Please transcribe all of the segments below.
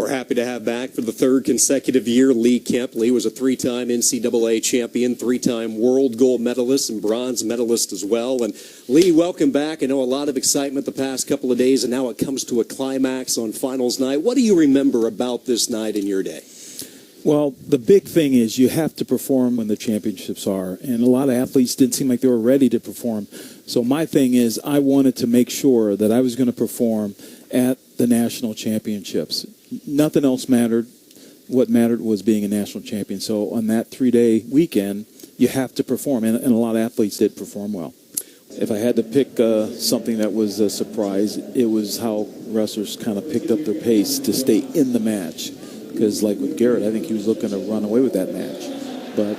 We're happy to have back for the third consecutive year Lee Kemp. Lee was a three-time NCAA champion, three-time world gold medalist, and bronze medalist as well. And Lee, welcome back. I know a lot of excitement the past couple of days, and now it comes to a climax on finals night. What do you remember about this night in your day? Well, the big thing is you have to perform when the championships are, and a lot of athletes didn't seem like they were ready to perform. So my thing is I wanted to make sure that I was going to perform at the national championships. Nothing else mattered. What mattered was being a national champion. So on that 3-day weekend, you have to perform, and a lot of athletes did perform well. If I had to pick something that was a surprise, it was how wrestlers kind of picked up their pace to stay in the match. Because like with Garrett, I think he was looking to run away with that match. But,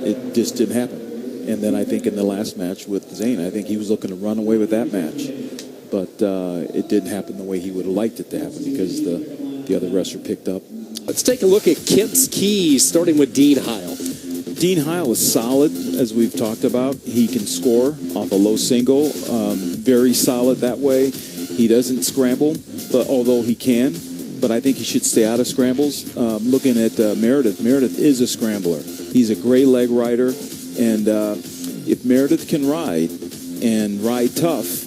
it just didn't happen. And then I think in the last match with Zane, I think he was looking to run away with that match. But it didn't happen the way he would have liked it to happen because the other wrestler picked up. Let's take a look at Kemp's keys, starting with Dean Heil. Dean Heil is solid, as we've talked about. He can score off a low single, very solid that way. He doesn't scramble, but although he can. But I think he should stay out of scrambles. Looking at Meredith is a scrambler. He's a great leg rider, and if Meredith can ride and ride tough,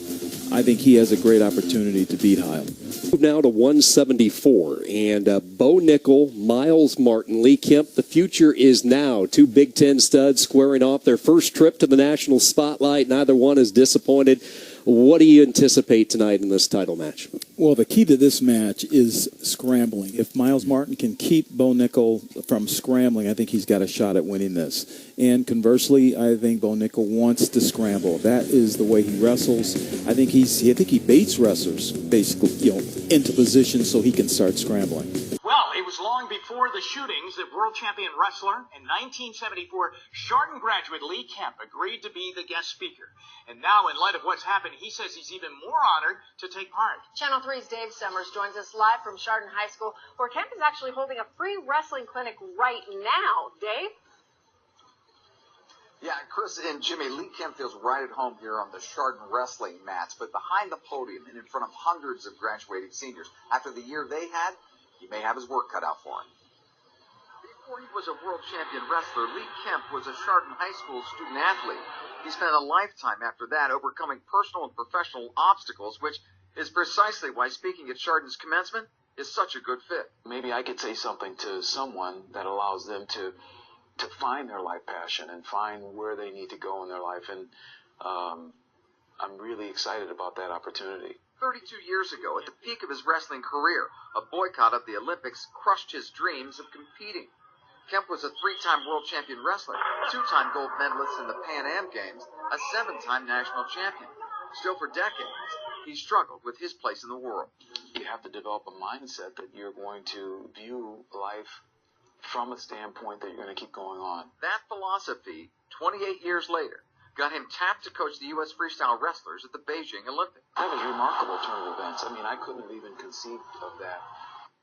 I think he has a great opportunity to beat Heil. Move now to 174, and Bo Nickel, Miles Martin, Lee Kemp. The future is now. Two Big Ten studs squaring off their first trip to the national spotlight. Neither one is disappointed. What do you anticipate tonight in this title match? Well, the key to this match is scrambling. If Miles Martin can keep Bo Nickel from scrambling, I think he's got a shot at winning this. And conversely, I think Bo Nickel wants to scramble. That is the way he wrestles. I think he baits wrestlers basically, into position so he can start scrambling. Well, it was long before the shootings that world champion wrestler in 1974 Chardon graduate Lee Kemp agreed to be the guest speaker. And now, in light of what's happened, he says he's even more honored to take part. Channel 3's Dave Summers joins us live from Chardon High School, where Kemp is actually holding a free wrestling clinic right now. Dave? Yeah, Chris and Jimmy, Lee Kemp feels right at home here on the Chardon wrestling mats, but behind the podium and in front of hundreds of graduating seniors, after the year they had, he may have his work cut out for him. Before he was a world champion wrestler, Lee Kemp was a Chardon High School student athlete. He spent a lifetime after that overcoming personal and professional obstacles, which is precisely why speaking at Chardon's commencement is such a good fit. Maybe I could say something to someone that allows them to find their life passion and find where they need to go in their life. And I'm really excited about that opportunity. 32 years ago, at the peak of his wrestling career, a boycott of the Olympics crushed his dreams of competing. Kemp was a 3-time world champion wrestler, 2-time gold medalist in the Pan Am Games, a 7-time national champion. Still, for decades, he struggled with his place in the world. You have to develop a mindset that you're going to view life from a standpoint that you're going to keep going on. That philosophy, 28 years later, got him tapped to coach the U.S. freestyle wrestlers at the Beijing Olympics. That was a remarkable turn of events. I mean, I couldn't have even conceived of that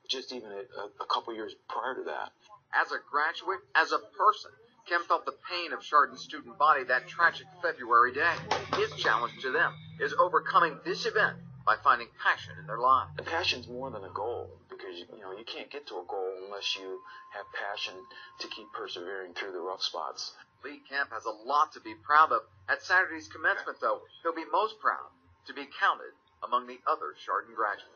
just even a couple years prior to that. As a graduate, as a person, Kemp felt the pain of Chardon's student body that tragic February day. His challenge to them is overcoming this event by finding passion in their lives. The passion's more than a goal because, you can't get to a goal unless you have passion to keep persevering through the rough spots. Lee Kemp has a lot to be proud of. At Saturday's commencement, though, he'll be most proud to be counted among the other Chardon graduates.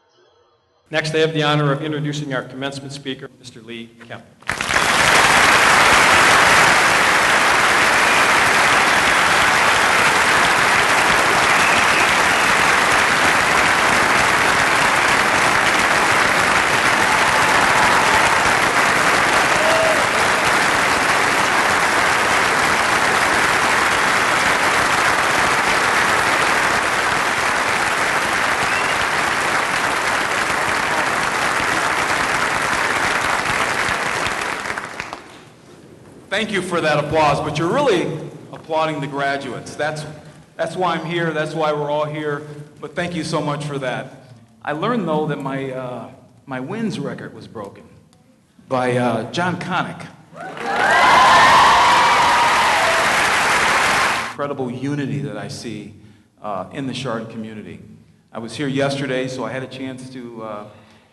Next, I have the honor of introducing our commencement speaker, Mr. Lee Kemp. Thank you for that applause, but you're really applauding the graduates. That's why I'm here, that's why we're all here, but thank you so much for that. I learned, though, that my wins record was broken by John Connick. Incredible unity that I see in the Chardon community. I was here yesterday, so I had a chance to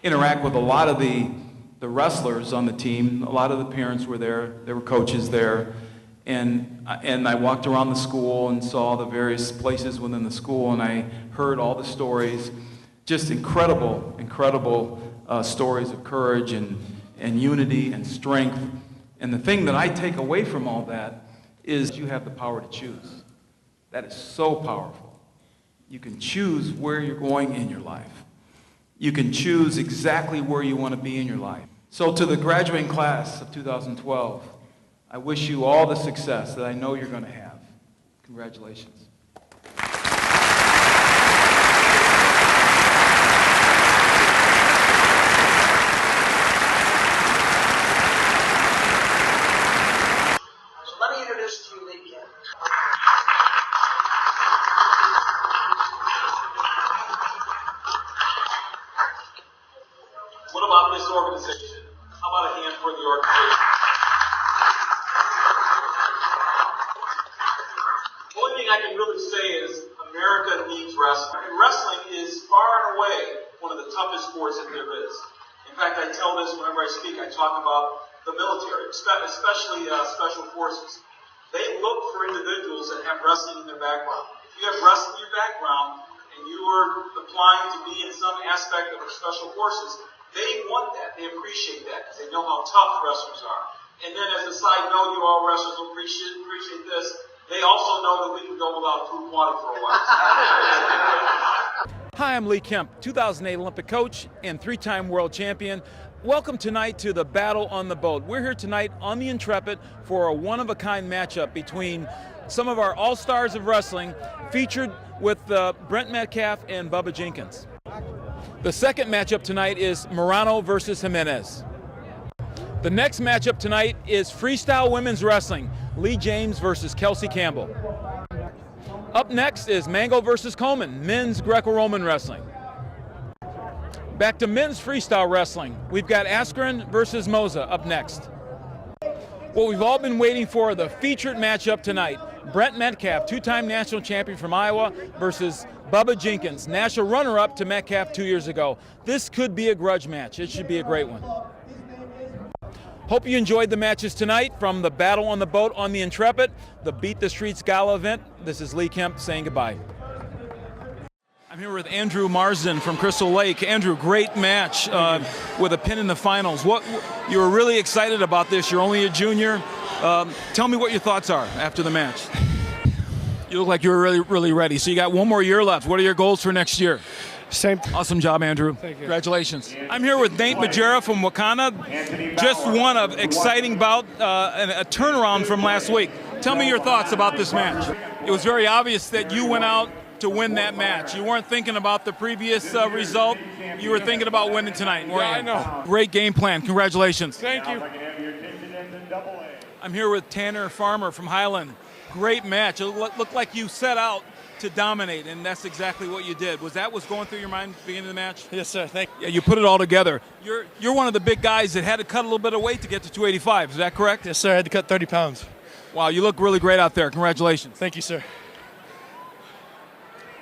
interact with a lot of the wrestlers on the team. A lot of the parents were there. There were coaches there. And I walked around the school and saw the various places within the school, and I heard all the stories. Just incredible, incredible stories of courage and unity and strength. And the thing that I take away from all that is you have the power to choose. That is so powerful. You can choose where you're going in your life. You can choose exactly where you want to be in your life. So to the graduating class of 2012, I wish you all the success that I know you're going to have. Congratulations. So let me introduce to you Lee Kemp. What about this organization? How about a hand for the organization? The only thing I can really say is America needs wrestling. And wrestling is far and away one of the toughest sports that there is. In fact, I tell this whenever I speak. I talk about the military, especially special forces. They look for individuals that have wrestling in their background. If you have wrestling in your background and you are applying to be in some aspect of the special forces, they want that. They appreciate that because they know how tough wrestlers are. And then as a side note, you all wrestlers will appreciate this. They also know that we can go without food and water for a while. Hi, I'm Lee Kemp, 2008 Olympic coach and 3-time world champion. Welcome tonight to the Battle on the Boat. We're here tonight on the Intrepid for a one-of-a-kind matchup between some of our all-stars of wrestling, featured with Brent Metcalf and Bubba Jenkins. The second matchup tonight is Morano versus Jimenez. The next matchup tonight is freestyle women's wrestling, Lee James versus Kelsey Campbell. Up next is Mango versus Coleman, men's Greco-Roman wrestling. Back to men's freestyle wrestling, we've got Askren versus Moza up next. What we've all been waiting for, the featured matchup tonight, Brent Metcalf, 2-time national champion from Iowa, versus Bubba Jenkins, national runner-up to Metcalf 2 years ago. This could be a grudge match. It should be a great one. Hope you enjoyed the matches tonight from the Battle on the Boat on the Intrepid, the Beat the Streets Gala event. This is Lee Kemp saying goodbye. I'm here with Andrew Marsden from Crystal Lake. Andrew, great match with a pin in the finals. You were really excited about this. You're only a junior. Tell me what your thoughts are after the match. You look like you were really, really ready. So you got one more year left. What are your goals for next year? Same. Awesome job, Andrew. Thank you. Congratulations. I'm here with Nate Majera from Wakanda. Just won an exciting bout, a turnaround from last week. Tell me your thoughts about this match. It was very obvious that you went out to win that match. You weren't thinking about the previous result. You were thinking about winning tonight, weren't you? Yeah, I know. Great game plan. Congratulations. Thank you. I'm here with Tanner Farmer from Highland. Great match. It looked like you set out to dominate, and that's exactly what you did. Was that what's going through your mind at the beginning of the match? Yes, sir. Thank you. Yeah, you put it all together. You're one of the big guys that had to cut a little bit of weight to get to 285. Is that correct? Yes, sir. I had to cut 30 pounds. Wow, you look really great out there. Congratulations. Thank you, sir.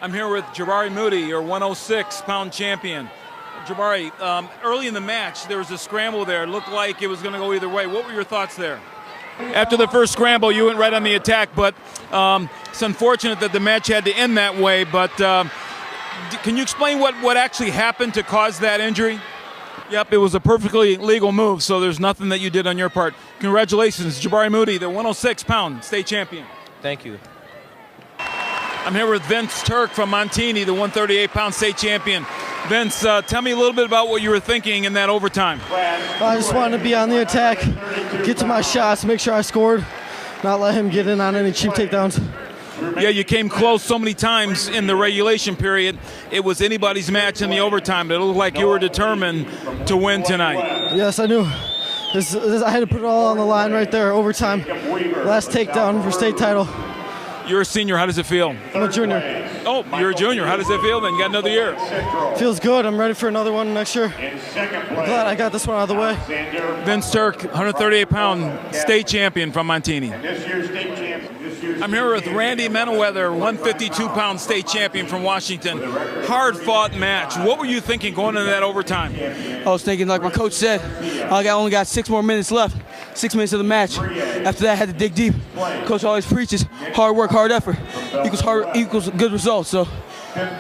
I'm here with Jabari Moody, your 106-pound champion. Jabari, early in the match, there was a scramble there. It looked like it was going to go either way. What were your thoughts there? After the first scramble, you went right on the attack, but it's unfortunate that the match had to end that way. But can you explain what actually happened to cause that injury? Yep, it was a perfectly legal move, so there's nothing that you did on your part. Congratulations, Jabari Moody, the 106-pound state champion. Thank you. I'm here with Vince Turk from Montini, the 138-pound state champion. Vince, tell me a little bit about what you were thinking in that overtime. I just wanted to be on the attack, get to my shots, make sure I scored, not let him get in on any cheap takedowns. Yeah, you came close so many times in the regulation period. It was anybody's match in the overtime, but it looked like you were determined to win tonight. Yes, I knew. I had to put it all on the line right there, overtime. Last takedown for state title. You're a senior. How does it feel? I'm a junior. Oh, you're a junior. How does it feel then? You got another year. Feels good. I'm ready for another one next year. I'm glad I got this one out of the way. Vince Turk, 138-pound state champion from Montini. I'm here with Randy Menneweather, 152-pound state champion from Washington. Hard-fought match. What were you thinking going into that overtime? I was thinking, like my coach said, I only got 6 more minutes left. 6 minutes of the match. After that, I had to dig deep. Coach always preaches hard work, hard effort equals good results. So,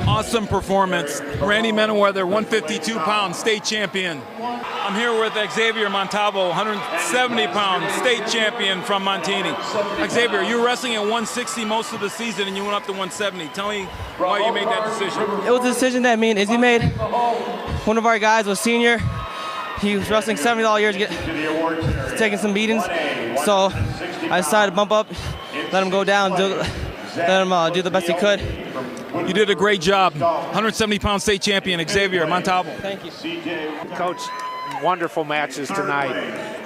awesome performance. Randy Menneweather, 152-pound state champion. I'm here with Xavier Montalvo, 170-pound state champion from Montini. Xavier, you were wrestling at 160 most of the season, and you went up to 170. Tell me why you made that decision. it was a decision that me and Izzy made. One of our guys was senior. He was wrestling 70 all year to get taking some beatings. So I decided to bump up, let him go down, let him do the best he could. You did a great job. 170-pound state champion, Xavier Montalvo. Thank you. Coach, wonderful matches tonight.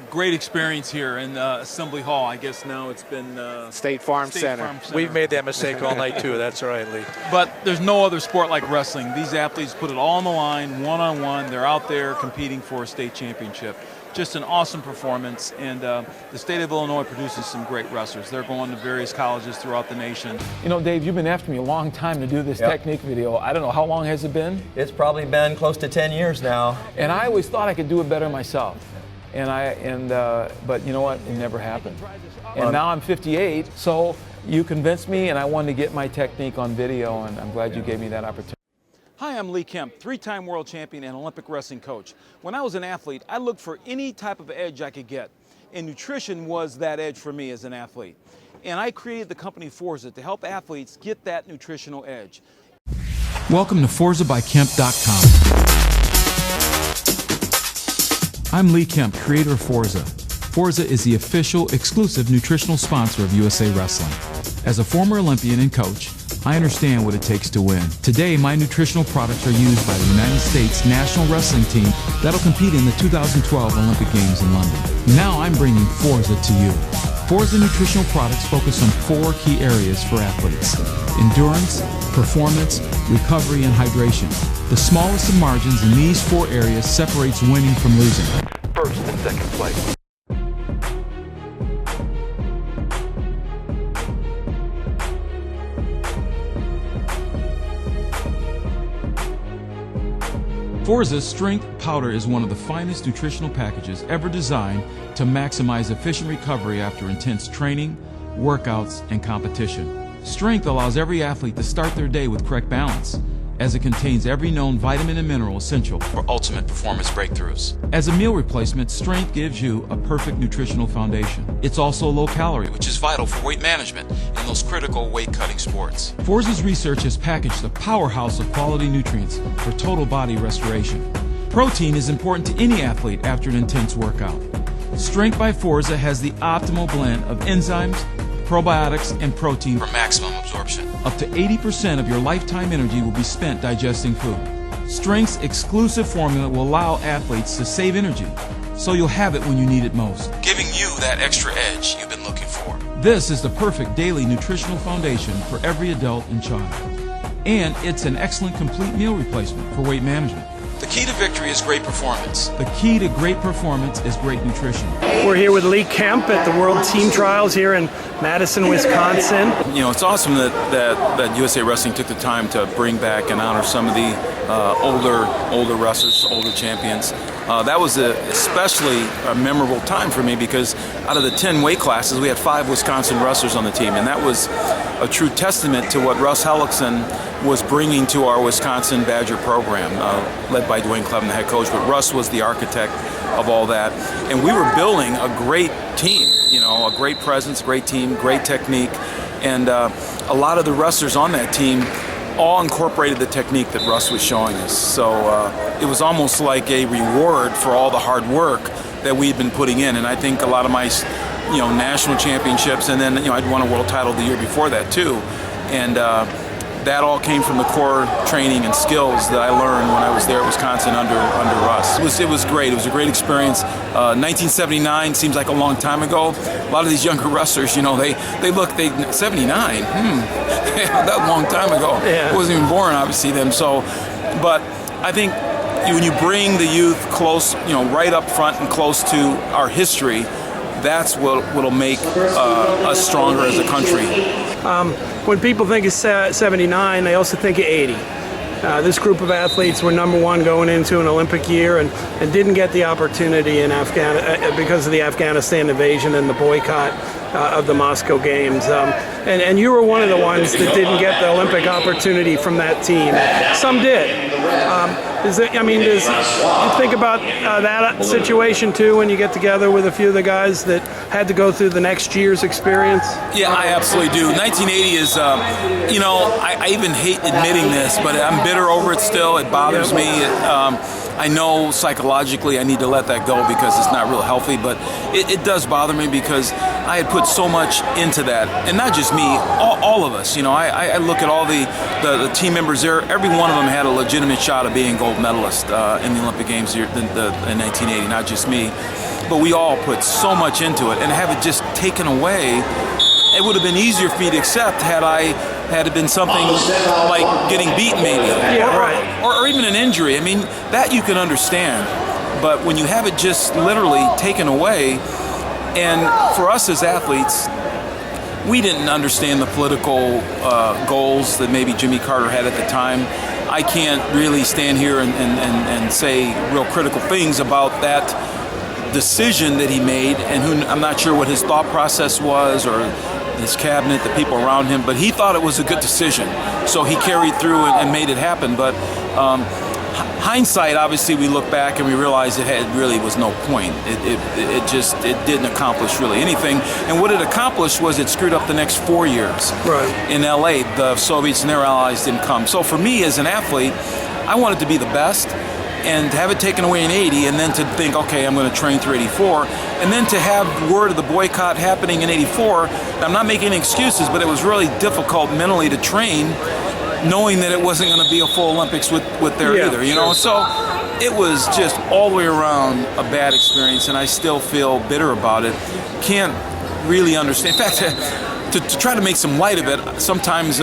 Great experience here in Assembly Hall. I guess now it's been State Farm Center. We've made that mistake all night, too. That's all right, Lee. But there's no other sport like wrestling. These athletes put it all on the line, one-on-one. They're out there competing for a state championship. Just an awesome performance, and the state of Illinois produces some great wrestlers. They're going to various colleges throughout the nation. You know, Dave, you've been after me a long time to do this technique video. I don't know, how long has it been? It's probably been close to 10 years now. And I always thought I could do it better myself. But you know what? It never happened. And now I'm 58, so you convinced me, and I wanted to get my technique on video, and I'm glad you gave me that opportunity. Hi, I'm Lee Kemp, 3-time world champion and Olympic wrestling coach. When I was an athlete, I looked for any type of edge I could get, and nutrition was that edge for me as an athlete. And I created the company Forza to help athletes get that nutritional edge. Welcome to ForzaByKemp.com. I'm Lee Kemp, creator of Forza. Forza is the official, exclusive nutritional sponsor of USA Wrestling. As a former Olympian and coach, I understand what it takes to win. Today, my nutritional products are used by the United States national wrestling team that'll compete in the 2012 Olympic Games in London. Now I'm bringing Forza to you. Forza nutritional products focus on 4 key areas for athletes: endurance, performance, recovery, and hydration. The smallest of margins in these 4 areas separates winning from losing. First and second place. Forza's Strength Powder is one of the finest nutritional packages ever designed to maximize efficient recovery after intense training, workouts, and competition. Strength allows every athlete to start their day with correct balance, as it contains every known vitamin and mineral essential for ultimate performance breakthroughs. As a meal replacement, Strength gives you a perfect nutritional foundation. It's also low calorie, which is vital for weight management in those critical weight-cutting sports. Forza's research has packaged a powerhouse of quality nutrients for total body restoration. Protein is important to any athlete after an intense workout. Strength by Forza has the optimal blend of enzymes, probiotics, and protein for maximum absorption. Up to 80% of your lifetime energy will be spent digesting food. Strength's exclusive formula will allow athletes to save energy, so you'll have it when you need it most, giving you that extra edge you've been looking for. This is the perfect daily nutritional foundation for every adult and child. And it's an excellent complete meal replacement for weight management. The key to victory is great performance. The key to great performance is great nutrition. We're here with Lee Kemp at the World Team Trials here in Madison, Wisconsin. You know, it's awesome that USA Wrestling took the time to bring back and honor some of the older wrestlers, older champions. That was especially a memorable time for me because out of the 10 weight classes, we had 5 Wisconsin wrestlers on the team, and that was a true testament to what Russ Hellickson was bringing to our Wisconsin Badger program, led by Dwayne Clevin, the head coach. But Russ was the architect of all that, and we were building a great team. You know, a great presence, great team, great technique, and a lot of the wrestlers on that team all incorporated the technique that Russ was showing us. So it was almost like a reward for all the hard work that we'd been putting in. And I think a lot of my, national championships, and then I'd won a world title the year before that too. And that all came from the core training and skills that I learned when I was there at Wisconsin under Russ. It was great. It was a great experience. 1979 seems like a long time ago. A lot of these younger wrestlers, you know, they 79. That long time ago. Yeah. I wasn't even born, obviously, then. So, but I think when you bring the youth close, you know, right up front and close to our history, that's what'll make us stronger as a country. When people think of 79, they also think of 80. This group of athletes were #1 going into an Olympic year and didn't get the opportunity in because of the Afghanistan invasion and the boycott of the Moscow Games. And you were one of the ones that didn't get the Olympic opportunity from that team. Some did. You think about that situation too when you get together with a few of the guys that had to go through the next year's experience? Yeah, I absolutely do. 1980 is, I even hate admitting this, but I'm bitter over it still. It bothers me. I know psychologically I need to let that go because it's not real healthy, but it does bother me because I had put so much into that, and not just me, all of us. You know, I look at all the team members there. Every one of them had a legitimate shot of being gold medalist in the Olympic Games in 1980, not just me. But we all put so much into it, and have it just taken away. It would have been easier for me to accept had it been something like getting beat, maybe, or even an injury. I mean, that you can understand. But when you have it just literally taken away, and for us as athletes, we didn't understand the political goals that maybe Jimmy Carter had at the time. I can't really stand here and say real critical things about that decision that he made, and I'm not sure what his thought process was, or his cabinet, the people around him, but he thought it was a good decision, so he carried through and made it happen. But hindsight, obviously, we look back and we realize it really was no point. It didn't accomplish really anything, and what it accomplished was it screwed up the next 4 years. In LA, the Soviets and their allies didn't come. So for me as an athlete, I wanted to be the best, and to have it taken away in 80, and then to think, okay, I'm going to train through 84, and then to have word of the boycott happening in 84, I'm not making any excuses, but it was really difficult mentally to train, knowing that it wasn't going to be a full Olympics with there either, you know? So it was just all the way around a bad experience, and I still feel bitter about it. Can't really understand. In fact, to try to make some light of it, sometimes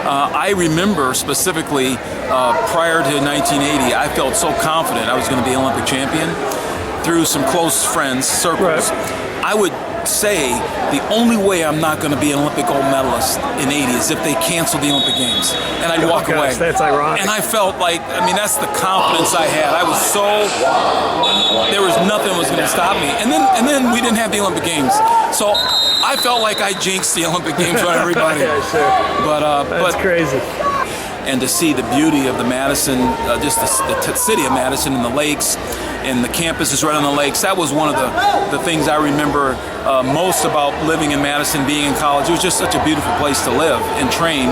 I remember specifically prior to 1980, I felt so confident I was going to be an Olympic champion through some close friends, circles. I would say the only way I'm not going to be an Olympic gold medalist in 80 is if they cancel the Olympic Games, and I'd walk away. That's ironic. And I felt like, I mean, that's the confidence I had. I was so, there was nothing was going to stop me. And then we didn't have the Olympic Games, so I felt like I jinxed the Olympic Games on everybody. But that's crazy. And to see the beauty of the Madison, just the city of Madison and the lakes, and the campus is right on the lakes. That was one of the things I remember most about living in Madison, being in college. It was just such a beautiful place to live and train.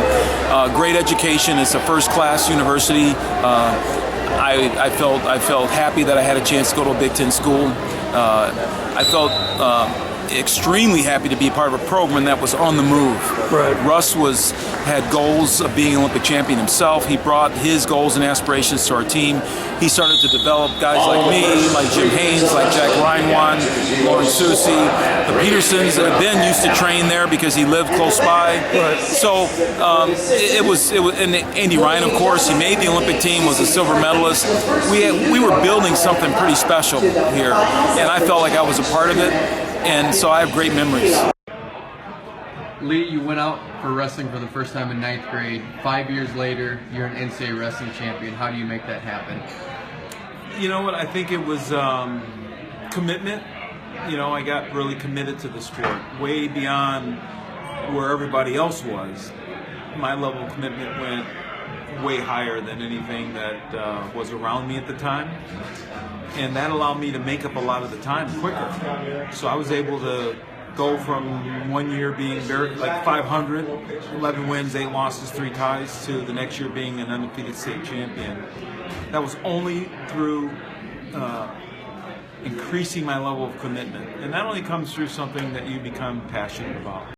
Great education. It's a first-class university. I felt happy that I had a chance to go to a Big Ten school. I felt extremely happy to be part of a program that was on the move. Russ had goals of being an Olympic champion himself. He brought his goals and aspirations to our team. He started to develop guys like me, like Jim Haynes, like Jack Reinwan, Lauren Susi, the Petersons that had been used to train there because he lived close by. So it was, and Andy Ryan, of course, he made the Olympic team, was a silver medalist. We were building something pretty special here, and I felt like I was a part of it. And so I have great memories. Lee, you went out for wrestling for the first time in 9th grade. 5 years later, you're an NCAA wrestling champion. How do you make that happen? You know what? I think it was commitment. You know, I got really committed to the sport, way beyond where everybody else was. My level of commitment went way higher than anything that was around me at the time. And that allowed me to make up a lot of the time quicker. So I was able to go from 1 year being very, like 500, 11 wins, 8 losses, 3 ties, to the next year being an undefeated state champion. That was only through increasing my level of commitment. And that only comes through something that you become passionate about.